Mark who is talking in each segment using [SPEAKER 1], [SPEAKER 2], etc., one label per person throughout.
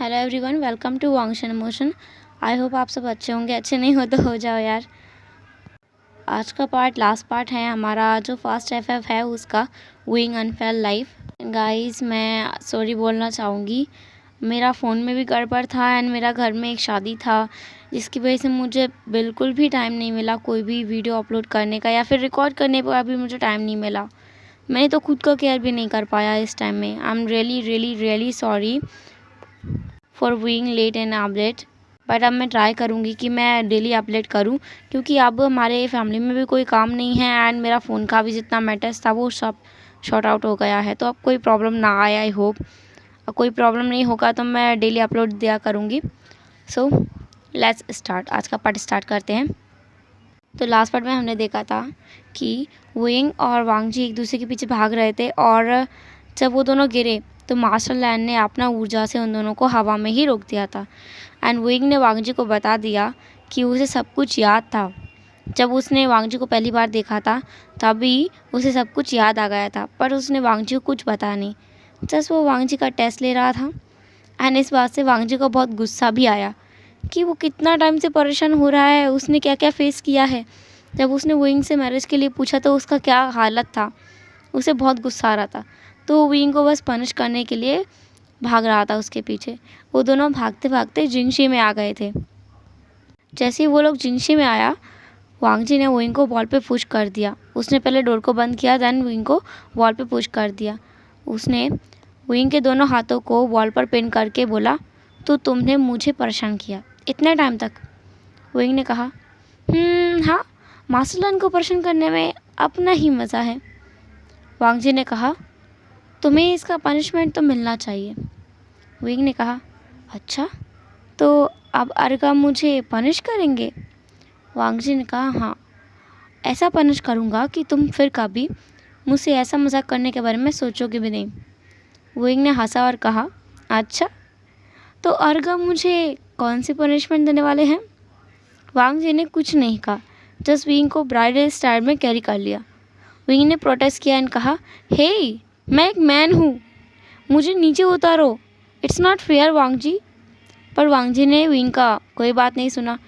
[SPEAKER 1] Hello everyone, welcome to वांग्शन emotion. I hope आप सब अच्छे होंगे। अच्छे नहीं हो तो हो जाओ यार। आज का पार्ट लास्ट पार्ट है हमारा, जो फर्स्ट एफएफ है उसका, विंग अनफेल लाइफ। गाइस, मैं सॉरी बोलना चाहूँगी। मेरा फ़ोन में भी गड़बड़ था एंड मेरा घर में एक शादी था, जिसकी वजह से मुझे बिल्कुल भी टाइम नहीं मिला कोई भी वीडियो अपलोड करने का, या फिर रिकॉर्ड करने का भी मुझे टाइम नहीं मिला। मैंने तो खुद का केयर भी नहीं कर पाया इस टाइम में। I am really really really sorry for being late and update. But अब मैं ट्राई करूँगी कि मैं डेली अपडेट करूँ, क्योंकि अब हमारे फैमिली में भी कोई काम नहीं है एंड मेरा फ़ोन का भी जितना मैटर्स था वो सब शॉर्ट आउट हो गया है। तो अब कोई प्रॉब्लम ना आए, आई होप। अब कोई प्रॉब्लम नहीं होगा तो मैं डेली अपलोड दिया करूँगी। So let's start. आज का पार्ट स्टार्ट करते हैं। तो लास्ट पार्ट में हमने देखा था कि विंग और वांगजी एक दूसरे के पीछे भाग रहे थे, और जब वो दोनों गिरे तो मास्टर लैंड ने अपना ऊर्जा से उन दोनों को हवा में ही रोक दिया था। एंड विंग ने वांगजी को बता दिया कि उसे सब कुछ याद था। जब उसने वांगजी को पहली बार देखा था तभी उसे सब कुछ याद आ गया था, पर उसने वांगजी को कुछ बताया नहीं। जस्ट वो वांगजी का टेस्ट ले रहा था। एंड इस बात से वांगजी को बहुत गुस्सा भी आया कि वो कितना टाइम से परेशान हो रहा है, उसने क्या क्या फेस किया है। जब उसने विंग से मैरिज के लिए पूछा तो उसका क्या हालत था, उसे बहुत गुस्सा आ रहा था। तो विंग को बस पनिश करने के लिए भाग रहा था उसके पीछे। वो दोनों भागते भागते जिंगशी में आ गए थे। जैसे ही वो लोग जिंगशी में आया, वांगजी ने विंग को वॉल पे पुश कर दिया। उसने पहले डोर को बंद किया, देन विंग को वॉल पे पुश कर दिया। उसने विंग के दोनों हाथों को वॉल पर पिन करके बोला, तो तुमने मुझे परेशान किया इतने टाइम तक। विंग ने कहा, हाँ, मास्टरलाइन को परेशान करने में अपना ही मज़ा है। वांगजी ने कहा, तुम्हें इसका पनिशमेंट तो मिलना चाहिए। विंग ने कहा, अच्छा, तो अब अर्गा मुझे पनिश करेंगे? वांगजी ने कहा, हाँ, ऐसा पनिश करूँगा कि तुम फिर कभी मुझसे ऐसा मजाक करने के बारे में सोचोगे भी नहीं। विंग ने हंसा और कहा, अच्छा, तो अर्गा मुझे कौन सी पनिशमेंट देने वाले हैं? वांगजी ने कुछ नहीं कहा, जस्ट विंग को ब्राइडल स्टाइल में कैरी कर लिया। विंग ने प्रोटेस्ट किया एंड कहा, हे, मैं एक मैन हूँ, मुझे नीचे उतारो, इट्स नॉट फेयर वांगजी। पर वांगजी ने विंग का कोई बात नहीं सुना।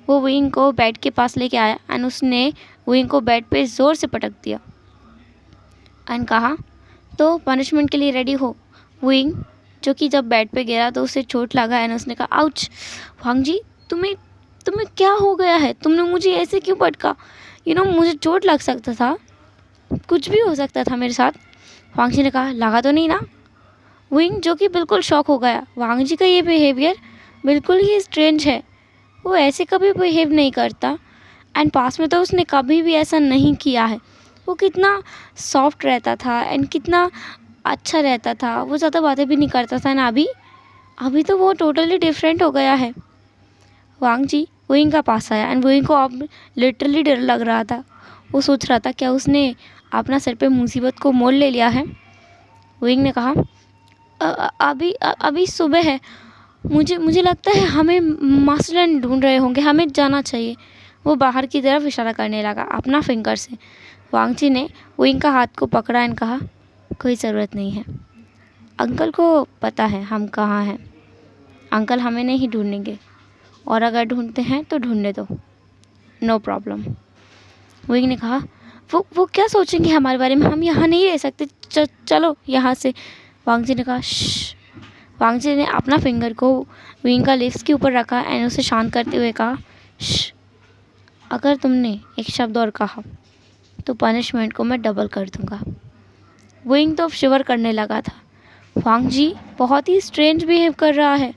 [SPEAKER 1] वो विंग को बेड के पास लेके आया एंड उसने विंग को बेड पे ज़ोर से पटक दिया एंड कहा, तो पनिशमेंट के लिए रेडी हो? विंग, जो कि जब बेड पे गिरा तो उसे चोट लगा एंड उसने कहा, आउच। वांगजी, तुम्हें तुम्हें क्या हो गया है? तुमने मुझे ऐसे क्यों पटका? मुझे चोट लग सकता था, कुछ भी हो सकता था मेरे साथ। वांगजी ने कहा, लगा तो नहीं ना? विंग, जो कि बिल्कुल शॉक हो गया। वांगजी का ये बिहेवियर बिल्कुल ही स्ट्रेंज है, वो ऐसे कभी बिहेव नहीं करता एंड पास में तो उसने कभी भी ऐसा नहीं किया है। वो कितना सॉफ्ट रहता था एंड कितना अच्छा रहता था, वो ज़्यादा बातें भी नहीं करता था ना। अभी तो वो टोटली डिफरेंट हो गया है। वांगजी विंग का पास आया एंड विंग को अब लिटरली डर लग रहा था। वो सोच रहा था, क्या उसने अपना सिर पे मुसीबत को मोल ले लिया है? विंग ने कहा, अभी सुबह है, मुझे लगता है हमें मास्टरलाइन ढूंढ रहे होंगे, हमें जाना चाहिए। वो बाहर की तरफ इशारा करने लगा अपना फिंगर से। वांगजी ने विंग का हाथ को पकड़ा एंड कहा, कोई ज़रूरत नहीं है, अंकल को पता है हम कहाँ हैं। अंकल हमें नहीं ढूंढेंगे, और अगर ढूंढते हैं तो ढूंढने दो, नो प्रॉब्लम। विंग ने कहा, वो क्या सोचेंगे हमारे बारे में? हम यहाँ नहीं रह सकते, चलो यहाँ से। वांगजी ने कहा, श्श। वांगजी ने अपना फिंगर को विंग का लिप्स के ऊपर रखा एंड उसे शांत करते हुए कहा, श्श, अगर तुमने एक शब्द और कहा तो पनिशमेंट को मैं डबल कर दूंगा। विंग तो शिवर करने लगा था। वांगजी बहुत ही स्ट्रेंज बिहेव कर रहा है,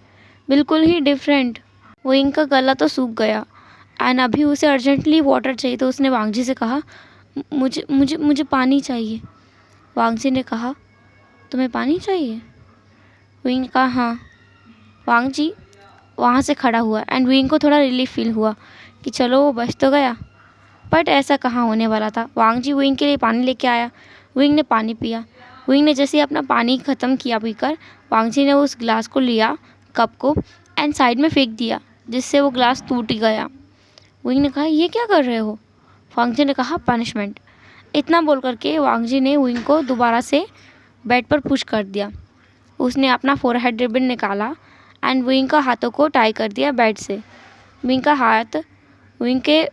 [SPEAKER 1] बिल्कुल ही डिफरेंट। विंग का गला तो सूख गया एंड अभी उसे अर्जेंटली वाटर चाहिए, तो उसने वांगजी से कहा, मुझे मुझे मुझे पानी चाहिए। वांगजी ने कहा, तुम्हें पानी चाहिए? विंग ने कहा, हाँ। वांगजी वहाँ से खड़ा हुआ एंड विंग को थोड़ा रिलीफ फील हुआ कि चलो वो बच तो गया। बट ऐसा कहाँ होने वाला था। वांगजी विंग के लिए पानी लेके आया। विंग ने पानी पिया। विंग ने जैसे ही अपना पानी ख़त्म किया पीकर, वांगजी ने उस ग्लास को लिया, कप को, एंड साइड में फेंक दिया, जिससे वो ग्लास टूट गया। विंग ने कहा, ये क्या कर रहे हो? वांगजी ने कहा, पनिशमेंट। इतना बोल करके वांगजी ने विंग को दोबारा से बेड पर पुश कर दिया। उसने अपना फोरहेड रिबन निकाला एंड विंग का हाथों को टाई कर दिया बेड से। विंग का हाथ विंग के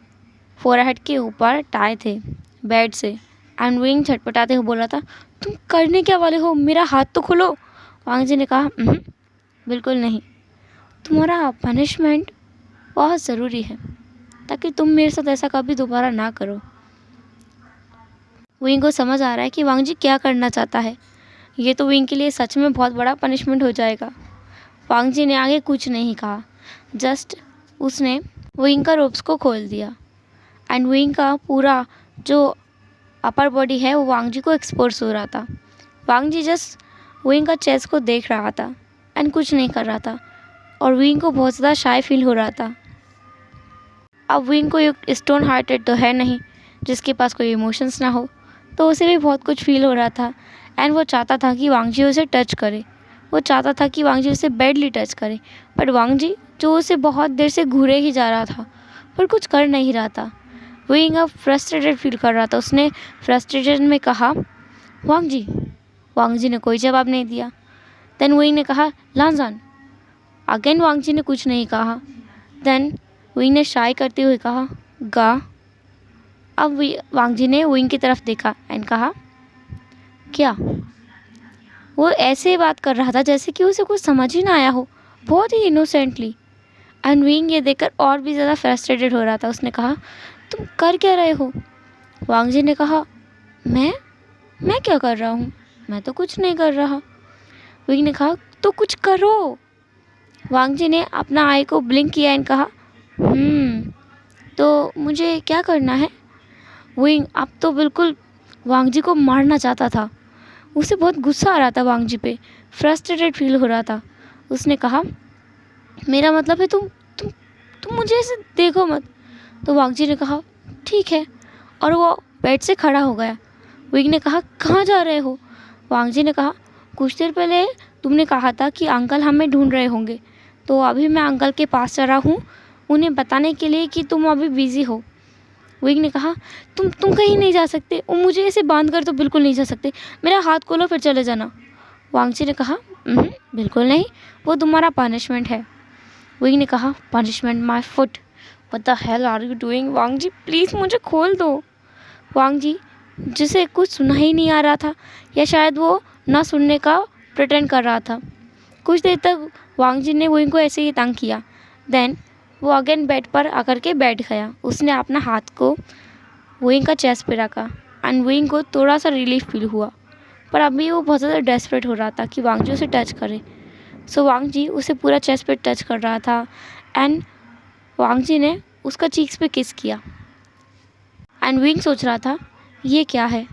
[SPEAKER 1] फोरहेड के ऊपर टाई थे बेड से। एंड विंग छटपटाते हुए बोल रहा था, तुम करने क्या वाले हो, मेरा हाथ तो खोलो। वांग जी ने कहा, बिल्कुल नहीं, तुम्हारा पनिशमेंट बहुत ज़रूरी है ताकि तुम मेरे साथ ऐसा कभी दोबारा ना करो। विंग को समझ आ रहा है कि वांग जी क्या करना चाहता है। ये तो विंग के लिए सच में बहुत बड़ा पनिशमेंट हो जाएगा। वांग जी ने आगे कुछ नहीं कहा, जस्ट उसने विंग का रोप्स को खोल दिया एंड विंग का पूरा जो अपर बॉडी है वो वांग जी को एक्सपोज हो रहा था। वांग जी जस्ट विंग का चेस्ट को देख रहा था एंड कुछ नहीं कर रहा था और विंग को बहुत ज़्यादा शाय फील हो रहा था। अब विंग को एक स्टोन हार्टेड तो है नहीं जिसके पास कोई इमोशंस ना हो, तो उसे भी बहुत कुछ फील हो रहा था एंड वो चाहता था कि वांग जी उसे टच करे। वो चाहता था कि वांग जी उसे बैडली टच करे, बट वांग जी जो उसे बहुत देर से घूरे ही जा रहा था पर कुछ कर नहीं रहा था। विंग अब फ्रस्ट्रेटेड फील कर रहा था। उसने फ्रस्ट्रेशन में कहा, वांग जी। वांग जी ने कोई जवाब नहीं दिया। देन विंग ने कहा, लांजान। अगेन वांग जी ने कुछ नहीं कहा। देन विंग ने शाय करते हुए कहा, गा। अब वांग जी ने विंग की तरफ देखा एंड कहा, क्या। वो ऐसे बात कर रहा था जैसे कि उसे कुछ समझ ही ना आया हो, बहुत ही इनोसेंटली। एंड विंग ये देखकर और भी ज़्यादा फ्रस्ट्रेटेड हो रहा था। उसने कहा, तुम कर क्या रहे हो। वांग जी ने कहा, मैं क्या कर रहा हूँ, मैं तो कुछ नहीं कर रहा। विंग ने कहा, तो कुछ करो। वांग जी ने अपना आई को ब्लिंक किया एंड कहा, तो मुझे क्या करना है। विंग अब तो बिल्कुल वांग जी को मारना चाहता था। उसे बहुत गुस्सा आ रहा था वांग जी पे, फ्रस्ट्रेटेड फील हो रहा था। उसने कहा, मेरा मतलब है तुम मुझे ऐसे देखो मत। तो वांग जी ने कहा, ठीक है, और वो बेड से खड़ा हो गया। विंग ने कहा, कहाँ जा रहे हो। वांग जी ने कहा, कुछ देर पहले तुमने कहा था कि अंकल हमें ढूंढ रहे होंगे, तो अभी मैं अंकल के पास चला हूँ उन्हें बताने के लिए कि तुम अभी बिज़ी हो। विंग ने कहा, तुम कहीं नहीं जा सकते, और मुझे ऐसे बांध कर तो बिल्कुल नहीं जा सकते, मेरा हाथ खोलो फिर चले जाना। वांग जी ने कहा, बिल्कुल नहीं, वो तुम्हारा पनिशमेंट है। विंग ने कहा, punishment my foot, what the hell are you doing. Wang ji please मुझे खोल दो। वांग जी जिसे कुछ सुना ही नहीं आ रहा था, या शायद वो ना सुनने का प्रिटेंड कर रहा था। कुछ देर तक वांग जी ने विंग को ऐसे ही तंग किया। देन वो अगेन बेड पर आकर के बैठ गया। उसने अपना हाथ को विंग का चेस्ट पे रखा एंड विंग को थोड़ा सा रिलीफ फील हुआ, पर अभी वो बहुत ज़्यादा डेस्परेट हो रहा था कि वांग जी उसे टच करे। सो वांग जी उसे पूरा चेस्ट पे टच कर रहा था एंड वांग जी ने उसका चीक्स पे किस किया एंड विंग सोच रहा था, ये क्या है,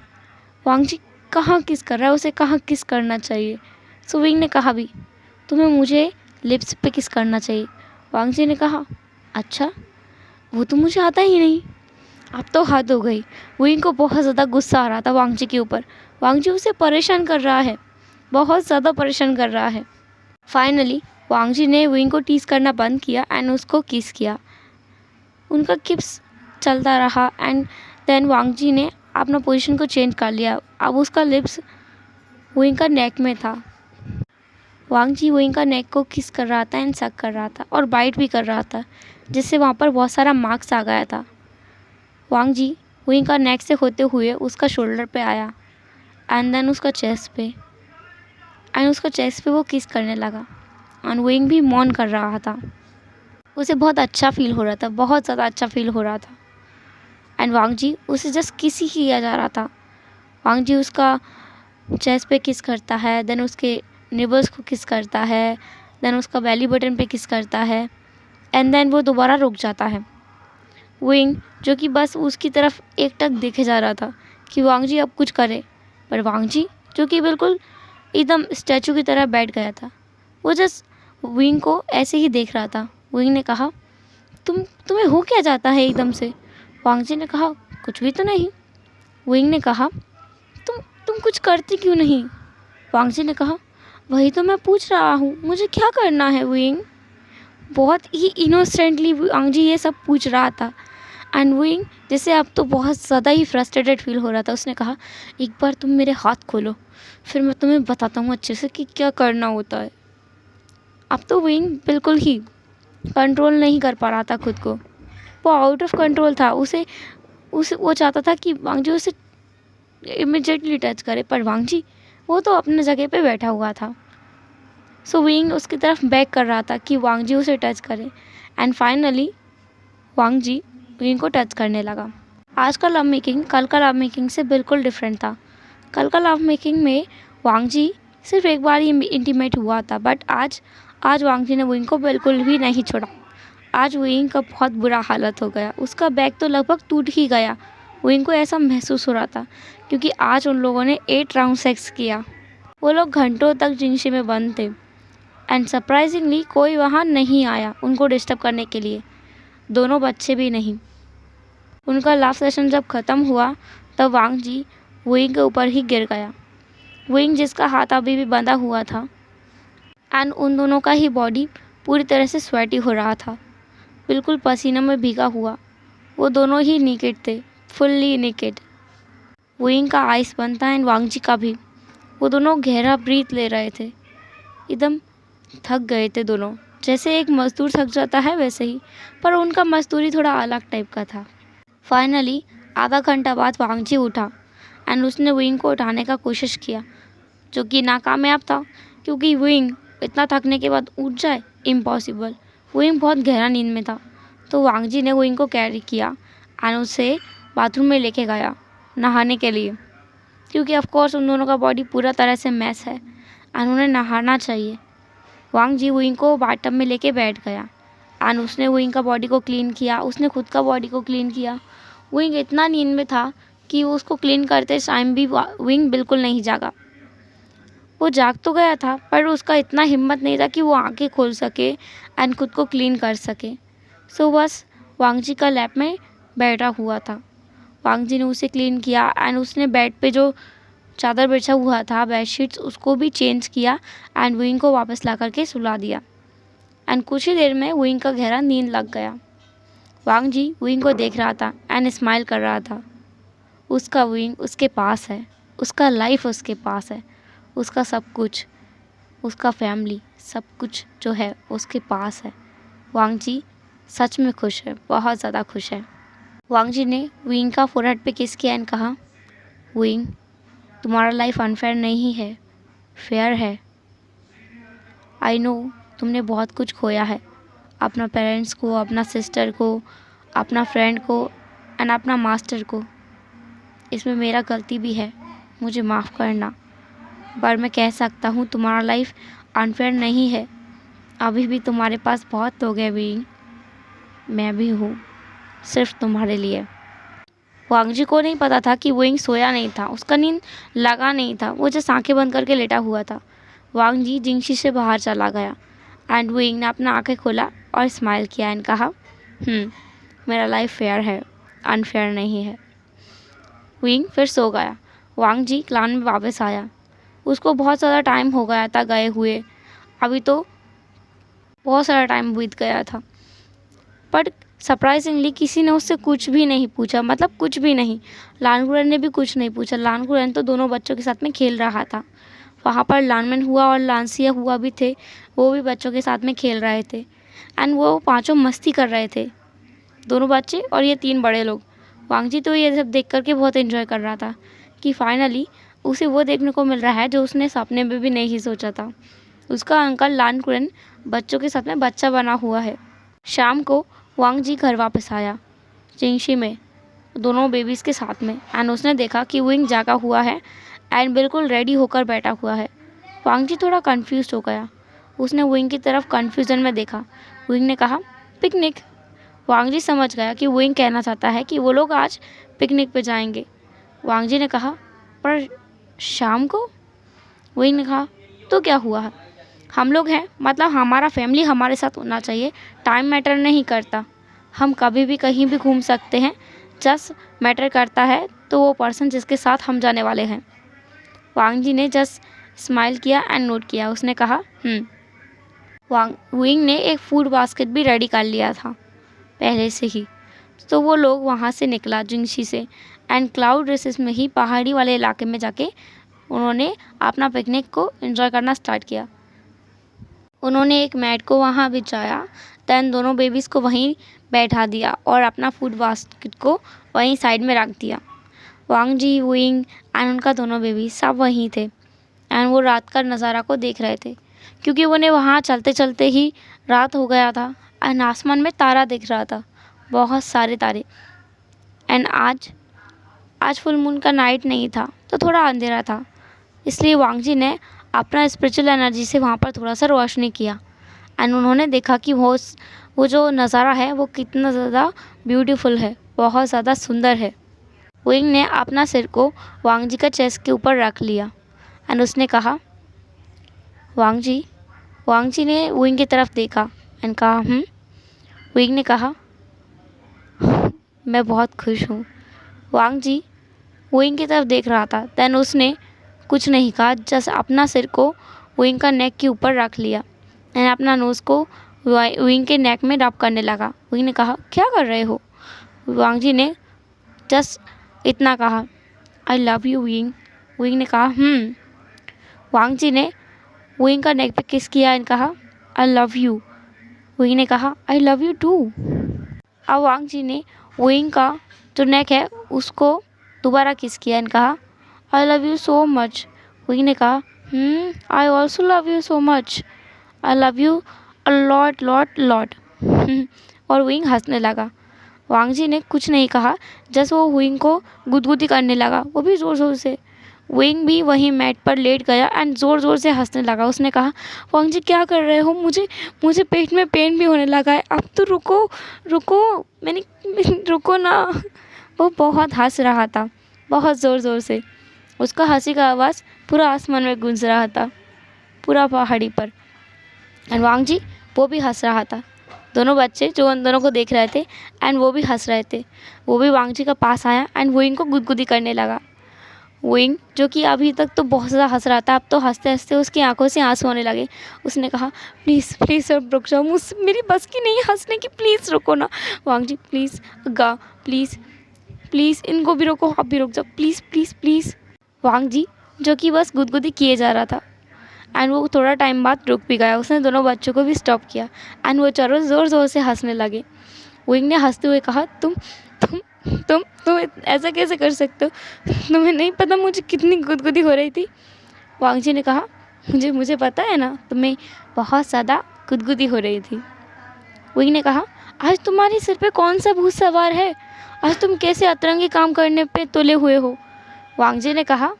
[SPEAKER 1] वांग जी कहाँ किस कर रहा है, उसे कहाँ किस करना चाहिए। सो विंग ने कहा, भी तुम्हें मुझे लिप्स पे किस करना चाहिए। वांग जी ने कहा, अच्छा, वो तो मुझे आता ही नहीं। अब तो हद हो गई। विंग को बहुत ज़्यादा गुस्सा आ रहा था वांग जी के ऊपर। वांग जी उसे परेशान कर रहा है, बहुत ज़्यादा परेशान कर रहा है। फाइनली वांग जी ने विंग को टीज करना बंद किया एंड उसको किस किया। उनका किस चलता रहा एंड देन वांग जी ने अपना पोजीशन को चेंज कर लिया। अब उसका लिप्स विंग का नेक में था। वांग जी विंग का नेक को किस कर रहा था एंड सक कर रहा था और बाइट भी कर रहा था, जिससे वहाँ पर बहुत सारा मार्क्स आ गया था। वांग जी विंग का नेक से होते हुए उसका शोल्डर पे आया एंड देन उसका चेस्ट पे, एंड उसका चेस्ट पे वो किस करने लगा एंड विंग भी मौन कर रहा था। उसे बहुत अच्छा फील हो रहा था, बहुत ज़्यादा अच्छा फील हो रहा था। एंड वांग जी उसे जस्ट किस ही किया जा रहा था। वांग जी उसका चेस्ट पे किस करता है, देन उसके निबल्स को किस करता है, देन उसका बेली बटन पे किस करता है एंड देन वो दोबारा रुक जाता है। विंग जो कि बस उसकी तरफ एकटक देखे जा रहा था कि वांग जी अब कुछ करे, पर वांग जी जो कि बिल्कुल एकदम स्टैचू की तरह बैठ गया था, वो जस्ट विंग को ऐसे ही देख रहा था। विंग ने कहा, तुम्हें हो क्या जाता है एकदम से। वांग जी ने कहा, कुछ भी तो नहीं। विंग ने कहा, तुम कुछ करती क्यों नहीं। वांग जी ने कहा, वही तो मैं पूछ रहा हूँ, मुझे क्या करना है। विंग बहुत ही इनोसेंटली वांग जी ये सब पूछ रहा था एंड विंग जैसे अब तो बहुत ज़्यादा ही फ्रस्ट्रेटेड फील हो रहा था। उसने कहा, एक बार तुम मेरे हाथ खोलो, फिर मैं तुम्हें बताता हूँ अच्छे से कि क्या करना होता है। अब तो विंग बिल्कुल ही कंट्रोल नहीं कर पा रहा था खुद को। वो आउट ऑफ कंट्रोल था। उसे वो चाहता था कि वांगजी उसे इमिडिएटली टच करे, पर वांगजी वो तो अपने जगह पे बैठा हुआ था। सो विंग उसकी तरफ बैक कर रहा था कि वांगजी उसे टच करे, एंड फाइनली वांगजी विंग को टच करने लगा। आज का लव मेकिंग कल का लव मेकिंग से बिल्कुल डिफरेंट था। कल का लव मेकिंग में वांगजी सिर्फ एक बार ही इंटीमेट हुआ था, बट आज वांगजी ने विंग को बिल्कुल भी नहीं छोड़ा। आज विंग का बहुत बुरा हालत हो गया। उसका बैग तो लगभग टूट ही गया। विंग को ऐसा महसूस हो रहा था क्योंकि आज उन लोगों ने 8 राउंड सेक्स किया। वो लोग घंटों तक जिंशी में बंद थे, एंड सरप्राइजिंगली कोई वहाँ नहीं आया उनको डिस्टर्ब करने के लिए, दोनों बच्चे भी नहीं। उनका लव सेशन जब ख़त्म हुआ तब वांगजी विंग के ऊपर ही गिर गया। विंग जिसका हाथ अभी भी बंधा हुआ था, एंड उन दोनों का ही बॉडी पूरी तरह से स्वेटी हो रहा था, बिल्कुल पसीने में भीगा हुआ। वो दोनों ही नेकेड थे, फुल्ली नेकेड। विंग का आइस बंद था एंड वांगजी का भी। वो दोनों गहरा ब्रीथ ले रहे थे, एकदम थक गए थे दोनों, जैसे एक मज़दूर थक जाता है वैसे ही, पर उनका मज़दूरी थोड़ा अलग टाइप का था। फाइनली आधा घंटा बाद वांगजी उठा एंड उसने विंग को उठाने का कोशिश किया, जो कि नाकामयाब था क्योंकि विंग इतना थकने के बाद उठ जाए, इम्पॉसिबल। विंग बहुत गहरा नींद में था, तो वांगजी ने विंग को कैरी किया एंड उसे बाथरूम में लेके गया नहाने के लिए, क्योंकि ऑफ कोर्स उन दोनों का बॉडी पूरा तरह से मैस है एंड उन्हें नहाना चाहिए। वांगजी विंग को बाथटब में लेके बैठ गया एंड उसने विंग का बॉडी को क्लीन किया, उसने खुद का बॉडी को क्लीन किया। विंग इतना नींद में था कि वो उसको क्लीन करते टाइम भी विंग बिल्कुल नहीं जागा। वो जाग तो गया था, पर उसका इतना हिम्मत नहीं था कि वो आंखें खोल सके एंड खुद को क्लीन कर सके। सो बस वांगजी का लैप में बैठा हुआ था। वांगजी ने उसे क्लीन किया एंड उसने बेड पे जो चादर बिछा हुआ था, बेडशीट्स, उसको भी चेंज किया एंड विंग को वापस ला करके सुला दिया। एंड कुछ ही देर में विंग का गहरा नींद लग गया। वांगजी विंग को देख रहा था एंड स्माइल कर रहा था। उसका विंग उसके पास है, उसका लाइफ उसके पास है, उसका सब कुछ, उसका फैमिली, सब कुछ जो है उसके पास है। वांगजी सच में खुश है, बहुत ज़्यादा खुश है। वांगजी ने विंग का फोरहेड पे किस किया एंड कहा, विंग, तुम्हारा लाइफ अनफेयर नहीं है, फेयर है। आई नो तुमने बहुत कुछ खोया है, अपना पेरेंट्स को, अपना सिस्टर को, अपना फ्रेंड को एंड अपना मास्टर को। इसमें मेरा गलती भी है, मुझे माफ़ करना, पर मैं कह सकता हूँ तुम्हारा लाइफ अनफेयर नहीं है। अभी भी तुम्हारे पास बहुत लोग हैं विंग, मैं भी हूँ, सिर्फ तुम्हारे लिए। वांगजी को नहीं पता था कि विंग सोया नहीं था, उसका नींद लगा नहीं था, वो जस्ट आंखें बंद करके लेटा हुआ था। वांगजी जिंशी से बाहर चला गया एंड विंग ने अपना आंखें खोला और स्माइल किया एंड कहा, मेरा लाइफ फेयर है, अनफेयर नहीं है। विंग फिर सो गया। वांगजी क्लान में वापस आया। उसको बहुत ज़्यादा टाइम हो गया था गए हुए, अभी तो बहुत सारा टाइम बीत गया था, बट सरप्राइजिंगली किसी ने उससे कुछ भी नहीं पूछा, मतलब कुछ भी नहीं। लानगुरन ने भी कुछ नहीं पूछा। लानगुरन तो दोनों बच्चों के साथ में खेल रहा था। वहाँ पर लानमन हुआ और लानसिया हुआ भी थे, वो भी बच्चों के साथ में खेल रहे थे एंड वो पांचों मस्ती कर रहे थे, दोनों बच्चे और ये 3 बड़े लोग। वांगजी तो ये सब देख करके बहुत एंजॉय कर रहा था कि फाइनली उसे वो देखने को मिल रहा है जो उसने सपने में भी नहीं सोचा था। उसका अंकल लानकुरन बच्चों के साथ में बच्चा बना हुआ है। शाम को वांगजी घर वापस आया जिंगशी में, दोनों बेबीज़ के साथ में, एंड उसने देखा कि विंग जागा हुआ है एंड बिल्कुल रेडी होकर बैठा हुआ है। वांगजी थोड़ा कंफ्यूज हो गया। उसने विंग की तरफ कन्फ्यूज़न में देखा। विंग ने कहा, पिकनिक। वांगजी समझ गया कि विंग कहना चाहता है कि वो लोग आज पिकनिक पे जाएंगे। वांगजी ने कहा, पर शाम को? विंग ने कहा, तो क्या हुआ है, हम लोग हैं, मतलब हमारा फैमिली हमारे साथ होना चाहिए, टाइम मैटर नहीं करता, हम कभी भी कहीं भी घूम सकते हैं, जस्ट मैटर करता है तो वो पर्सन जिसके साथ हम जाने वाले हैं। वांगजी ने जस्ट स्माइल किया एंड नोट किया। उसने कहा, विंग ने एक फूड बास्केट भी रेडी कर लिया था पहले से ही। तो वो लोग वहाँ से निकला जिंगशी से एंड क्लाउड रेसेस में ही पहाड़ी वाले इलाके में जाके उन्होंने अपना पिकनिक को एंजॉय करना स्टार्ट किया। उन्होंने एक मैट को वहाँ बिछाया। देन दोनों बेबीज़ को वहीं बैठा दिया और अपना फूड बास्केट को वहीं साइड में रख दिया। वांग जी, वुइंग एंड उनका दोनों बेबी सब वहीं थे एंड वो रात का नज़ारा को देख रहे थे, क्योंकि उन्हें वहाँ चलते चलते ही रात हो गया था एंड आसमान में तारा दिख रहा था, बहुत सारे तारे। एंड आज फुल मून का नाइट नहीं था तो थोड़ा अंधेरा था, इसलिए वांग जी ने अपना स्पिरिचुअल एनर्जी से वहाँ पर थोड़ा सा रोशनी किया एंड उन्होंने देखा कि वो जो नज़ारा है वो कितना ज़्यादा ब्यूटीफुल है, बहुत ज़्यादा सुंदर है। विंग ने अपना सिर को वांग जी का चेस्ट के ऊपर रख लिया एंड उसने कहा, वांग जी ने विंग की तरफ देखा एंड कहा विंग ने कहा, मैं बहुत खुश हूँ। वांग जी विंग की तरफ देख रहा था। देन उसने कुछ नहीं कहा, जस्ट अपना सिर को विंग का नेक के ऊपर रख लिया एंड अपना नोज़ को विंग के नेक में रब करने लगा। विंग ने कहा, क्या कर रहे हो? वांग जी ने जस्ट इतना कहा, I love you wing. Wing ने कहा वांग जी ने विंग का नेक पे किस किया एंड कहा, आई लव यू। विंग ने कहा, आई लव यू टू। अब वांग जी ने विंग का जो नेक है उसको दोबारा किस किया एंड कहा, I love you so much. Wing ने कहा, I also love you so much, I love you a lot lot lot. और विंग हंसने लगा। वांग जी ने कुछ नहीं कहा, जस्ट वो विंग को गुदगुदी करने लगा, वो भी ज़ोर ज़ोर से। विंग भी वहीं मैट पर लेट गया एंड ज़ोर ज़ोर से हंसने लगा। उसने कहा, वांग जी क्या कर रहे हो? मुझे पेट में पेन भी होने लगा है, अब तो रुको रुको ना। वो बहुत हंस रहा था, बहुत ज़ोर ज़ोर से। उसका हंसी का आवाज़ पूरा आसमान में गूंज रहा था, पूरा पहाड़ी पर। एंड वांग जी वो भी हंस रहा था। दोनों बच्चे जो उन दोनों को देख रहे थे एंड वो भी हंस रहे थे। वो भी वांग जी का पास आया एंड वुइंग को गुदगुदी करने लगा। वुइंग जो कि अभी तक तो बहुत ज़्यादा हंस रहा था, अब तो हंसते हंसते उसकी आंखों से आंसू होने लगे। उसने कहा, प्लीज़ प्लीज़ अब रुक जाओ, मेरी बस की नहीं हंसने की, प्लीज़ रुको ना। वांग जी प्लीज़ प्लीज़ इनको भी रोको, आप भी रुक जाओ, प्लीज़ प्लीज़ प्लीज़। वांग जी जो कि बस गुदगुदी किए जा रहा था एंड वो थोड़ा टाइम बाद रुक भी गया। उसने दोनों बच्चों को भी स्टॉप किया एंड वो चारों ज़ोर ज़ोर से हंसने लगे। विंग ने हंसते हुए कहा, तुम ऐसा कैसे कर सकते हो? तुम्हें नहीं पता मुझे कितनी गुदगुदी हो रही थी? वांग जी ने कहा, मुझे पता है ना, तुम्हें बहुत ज़्यादा गुदगुदी हो रही थी। विंग ने कहा, आज तुम्हारे सिर पे कौन सा भूत सवार है? आज तुम कैसे अतरंगी काम करने पे तुले हुए हो? वांग जी ने कहा,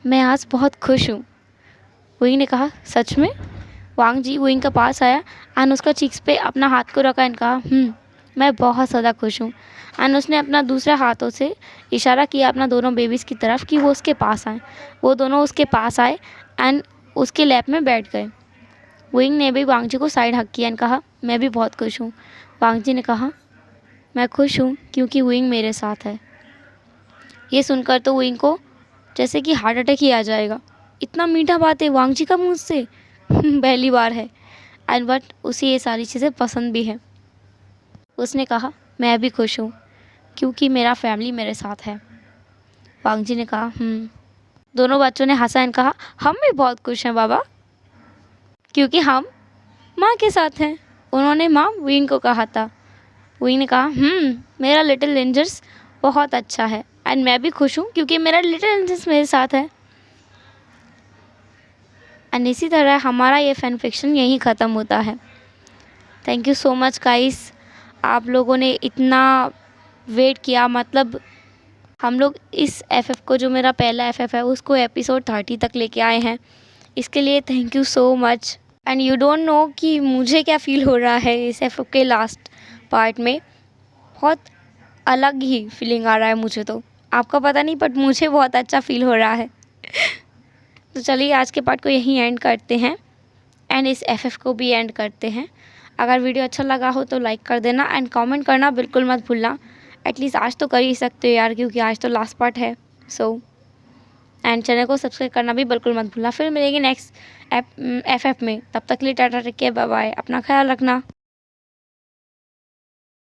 [SPEAKER 1] मैं आज बहुत खुश हूँ। विंग ने कहा, सच में? वांग जी विंग के पास आया एंड उसका चीक्स पे अपना हाथ को रखा एंड कहा, मैं बहुत ज़्यादा खुश हूँ। एंड उसने अपना दूसरे हाथों से इशारा किया अपना दोनों बेबीज़ की तरफ कि वो उसके पास आए। वो दोनों उसके पास आए एंड उसके लैप में बैठ गए। विंग ने भी वांग जी को साइड हक किया एंड कहा, मैं भी बहुत खुश हूँ। वांग जी ने कहा, मैं खुश हूँ क्योंकि विंग मेरे साथ है। ये सुनकर तो विंग को जैसे कि हार्ट अटैक ही आ जाएगा। इतना मीठा बात है वांग जी का मुँह से पहली बार है एंड बट उसे ये सारी चीज़ें पसंद भी हैं। उसने कहा, मैं भी खुश हूँ क्योंकि मेरा फैमिली मेरे साथ है। वांग जी ने कहा, दोनों बच्चों ने हंसा एंड कहा, हम भी बहुत खुश हैं बाबा, क्योंकि हम माँ के साथ हैं। उन्होंने माँ विंग को कहा था। विंग ने कहा, मेरा लिटिल एंजल्स बहुत अच्छा है एंड मैं भी खुश हूँ क्योंकि मेरा लिटिल एंजल्स मेरे साथ है। एंड इसी तरह हमारा ये फैन फिक्शन यहीं ख़त्म होता है। Thank you so much guys, आप लोगों ने इतना वेट किया। मतलब हम लोग इस एफएफ को, जो मेरा पहला एफएफ है, उसको एपिसोड 30 तक लेके आए हैं। इसके लिए thank you so much. And you don't know कि मुझे क्या फ़ील हो रहा है इस एफएफ के लास्ट पार्ट में। बहुत अलग ही फीलिंग आ रहा है मुझे, तो आपका पता नहीं बट मुझे बहुत अच्छा फील हो रहा है। तो चलिए आज के पार्ट को यहीं एंड करते हैं एंड इस एफएफ को भी एंड करते हैं। अगर वीडियो अच्छा लगा हो तो लाइक कर देना एंड कमेंट करना बिल्कुल मत भूलना। एटलीस्ट आज तो कर ही सकते हो यार, क्योंकि आज तो लास्ट पार्ट है। एंड चैनल को सब्सक्राइब करना भी बिल्कुल मत भूलना। फिर मिलेंगे नेक्स्ट एफएफ में, तब तक के लिए tata, take care, bye bye, अपना ख्याल रखना।